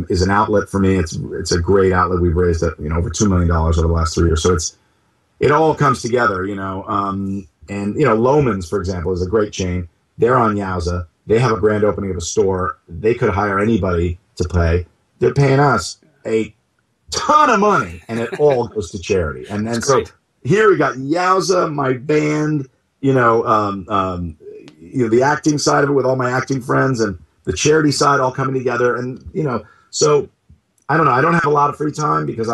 is an outlet for me. It's a great outlet. We've raised over $2 million over the last 3 years. So it all comes together, and Loman's, for example, is a great chain. They're on Yowza. They have a grand opening of a store. They could hire anybody to play. They're paying us a ton of money, and it all goes to charity. And so here we got Yowza, my band, the acting side of it with all my acting friends, and the charity side all coming together. And so I don't know. I don't have a lot of free time because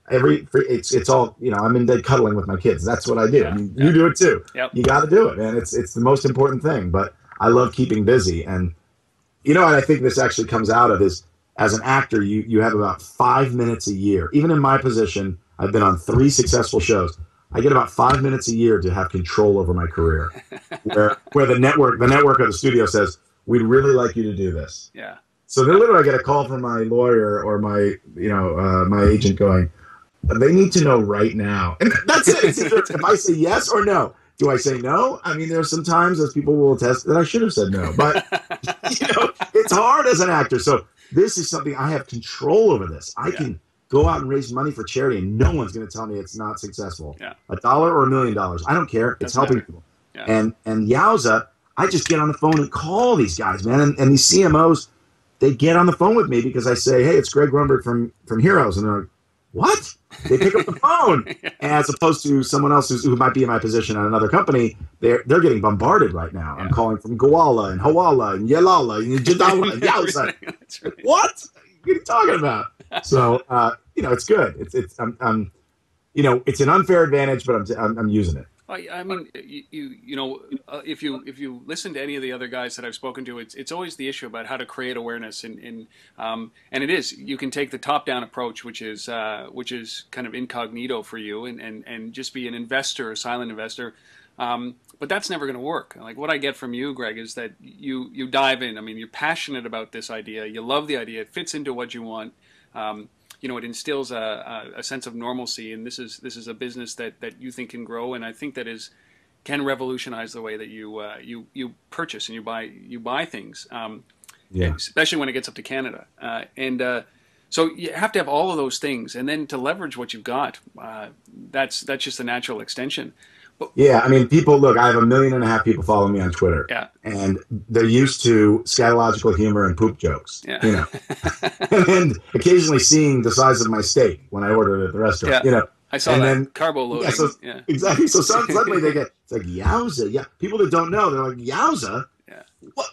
it's all I'm in bed cuddling with my kids. That's what I do. I mean, you do it too. Yep. You got to do it, man. It's the most important thing. But I love keeping busy, and what I think this actually comes out of is, as an actor, you have about 5 minutes a year. Even in my position, I've been on 3 successful shows. I get about 5 minutes a year to have control over my career, where the network or the studio says, we'd really like you to do this. Yeah. So then literally I get a call from my lawyer or my my agent going, they need to know right now. And that's it. It's either if I say yes or no. Do I say no? I mean, there's some times, as people will attest, that I should have said no. But, it's hard as an actor. So this is something I have control over this. I can go out and raise money for charity, and no one's going to tell me it's not successful. Yeah. $1 or $1 million. I don't care. It's helping people. Yeah. And Yowza, I just get on the phone and call these guys, man. And these CMOs, they get on the phone with me because I say, hey, it's Greg Grunberg from Heroes. And they're like, what? They pick up the phone. As opposed to someone else who might be in my position at another company, they're getting bombarded right now. I'm calling from Gowalla and Hawala and Yelala and Jadala and Yowza. Right. What? What are you talking about? So it's good. It's it's an unfair advantage, but I'm using it. I mean, if you listen to any of the other guys that I've spoken to, it's always the issue about how to create awareness, and it is, you can take the top-down approach, which is kind of incognito for you, and just be an investor, a silent investor, but that's never going to work. Like what I get from you, Greg, is that you dive in. I mean, you're passionate about this idea, you love the idea, it fits into what you want. It instills a sense of normalcy, and this is a business that you think can grow, and I think that can revolutionize the way that you purchase and you buy things, especially when it gets up to Canada, so you have to have all of those things, and then to leverage what you've got, that's just a natural extension. Yeah, I mean, people, look, I have 1.5 million people following me on Twitter. Yeah. And they're used to scatological humor and poop jokes. Yeah. And occasionally seeing the size of my steak when I order it at the restaurant. Yeah. I saw and that. then, Carbo loading. Exactly. So suddenly they get, it's like, Yowza. Yeah. People that don't know, they're like, Yowza? Yeah. What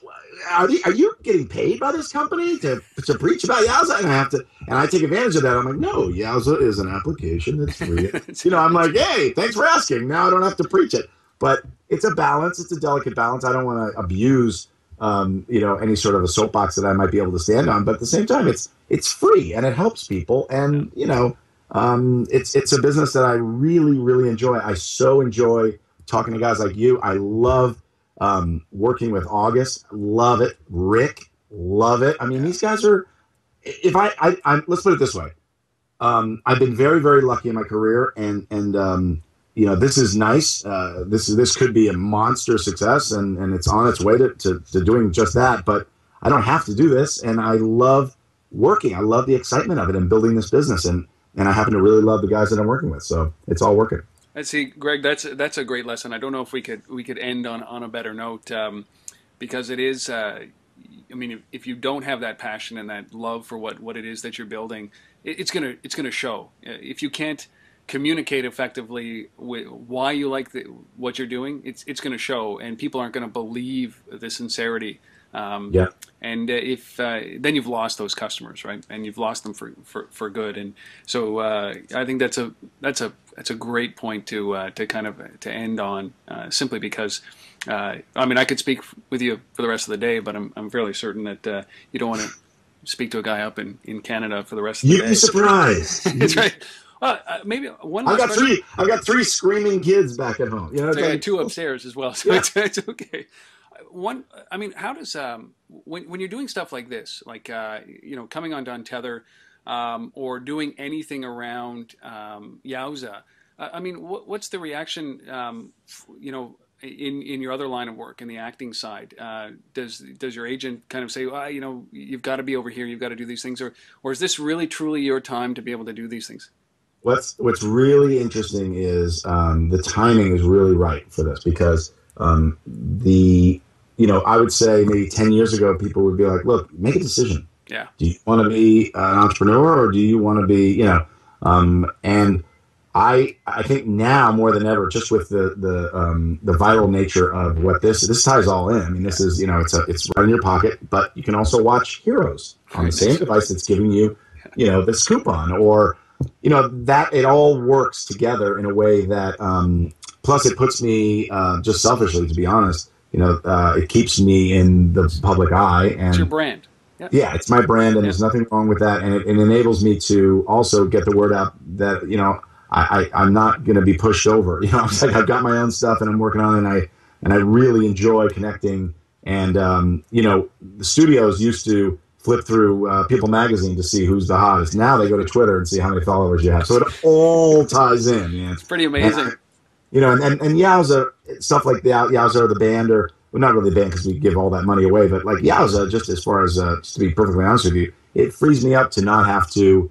are you getting paid by this company to preach about Yowza? And I take advantage of that. I'm like, no, Yowza is an application that's free. I'm like, hey, thanks for asking. Now I don't have to preach it. But it's a balance. It's a delicate balance. I don't want to abuse, any sort of a soapbox that I might be able to stand on. But at the same time, it's free and it helps people. And it's a business that I really, really enjoy. I so enjoy talking to guys like you. I love working with August, love it. Rick, love it. I mean, these guys are. If I let's put it this way, I've been very, very lucky in my career, and this is nice. This could be a monster success, and it's on its way to doing just that. But I don't have to do this, and I love working. I love the excitement of it and building this business, and I happen to really love the guys that I'm working with. So it's all working. I see, Greg. That's a great lesson. I don't know if we could end on a better note, because it is. I mean, if you don't have that passion and that love for what it is that you're building, it's gonna show. If you can't communicate effectively why you like what you're doing, it's gonna show, and people aren't gonna believe the sincerity. And if then you've lost those customers, right? And you've lost them for good. And so I think that's a great point to kind of to end on, simply because I mean, I could speak with you for the rest of the day, but I'm fairly certain that you don't want to speak to a guy up in Canada for the rest of the day. You'd be surprised. That's right. Maybe one. I've got three screaming kids back at home. I got 2 upstairs as well, so it's okay. I mean, how does when you're doing stuff like this, like coming on Untether, or doing anything around Yowza? I mean, what's the reaction? in your other line of work, in the acting side, does your agent kind of say, well, you know, you've got to be over here, you've got to do these things, or is this really truly your time to be able to do these things? What's really interesting is the timing is really right for this because I would say maybe 10 years ago, people would be like, look, make a decision. Yeah. Do you want to be an entrepreneur or do you want to be, and I think now more than ever, just with the viral nature of what this ties all in. I mean, this is, it's right in your pocket, but you can also watch Heroes on the same device that's giving you, this coupon or, that it all works together in a way that, plus it puts me, just selfishly, to be honest, it keeps me in the public eye. And it's your brand. Yep. Yeah, it's my brand, and there's nothing wrong with that. And it enables me to also get the word out that, I'm not going to be pushed over. It's like I've got my own stuff and I'm working on it, and I really enjoy connecting. And, the studios used to flip through People magazine to see who's the hottest. Now they go to Twitter and see how many followers you have. So it all ties in. Man. It's pretty amazing. And Yowza, stuff like the Yowza or the band, or well, not really the band because we give all that money away, but like Yowza, just as far as just to be perfectly honest with you, it frees me up to not have to,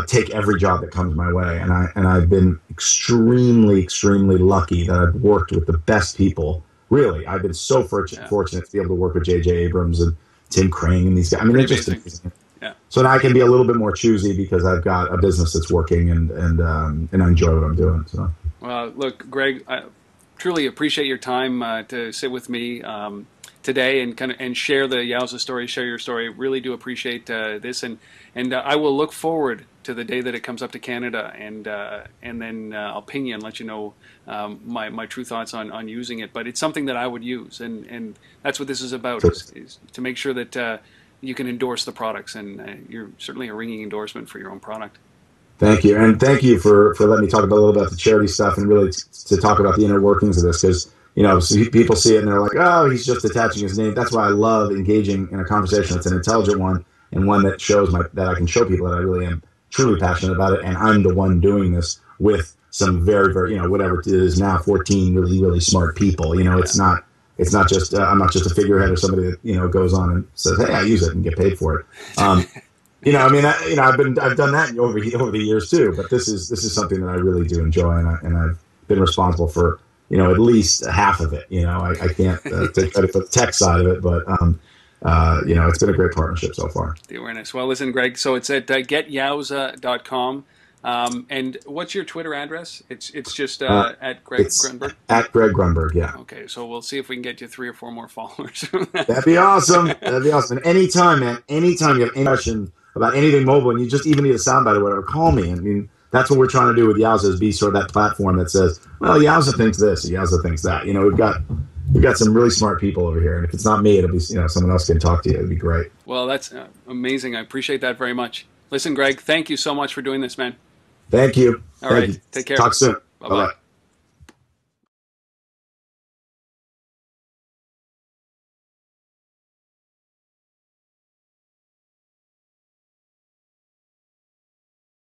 take every job that comes my way. And I've been extremely, extremely lucky that I've worked with the best people. Really, I've been so fortunate to be able to work with J.J. Abrams and Tim Crane and these guys. I mean, they're just amazing. Yeah. So now I can be a little bit more choosy because I've got a business that's working and I enjoy what I'm doing. So. Well, look, Greg, I truly appreciate your time to sit with me today and share the Yowza story, share your story. Really do appreciate this, and I will look forward to the day that it comes up to Canada, and then I'll ping you and let you know my true thoughts on using it. But it's something that I would use, and that's what this is about, is to make sure that you can endorse the products, and you're certainly a ringing endorsement for your own product. Thank you, and thank you for letting me talk a little about the charity stuff and really to talk about the inner workings of this, because people see it and they're like, oh, he's just attaching his name. That's why I love engaging in a conversation that's an intelligent one and one that shows that I can show people that I really am truly passionate about it, and I'm the one doing this with some very, very, whatever it is now, 14 really, really smart people. It's not just I'm not just a figurehead or somebody that goes on and says, hey, I use it and get paid for it. I've done that over the years too, but this is something that I really do enjoy, and I've been responsible for, at least half of it. I can't take credit for the tech side of it, but it's been a great partnership so far. The awareness. Well, listen, Greg, so it's at getyowza.com. And what's your Twitter address? It's just at Greg Grunberg? At Greg Grunberg, yeah. Okay, so we'll see if we can get you 3 or 4 more followers. That'd be awesome. That'd be awesome. And anytime, man, anytime you have any question about anything mobile, and you just even need a soundbite or whatever, call me. I mean, that's what we're trying to do with Yowza, is be sort of that platform that says, well, Yowza thinks this, Yowza thinks that. We've got some really smart people over here, and if it's not me, it'll be someone else can talk to you. It'd be great. Well, that's amazing. I appreciate that very much. Listen, Greg, thank you so much for doing this, man. Thank you. All right, take care. Talk soon. Bye-bye.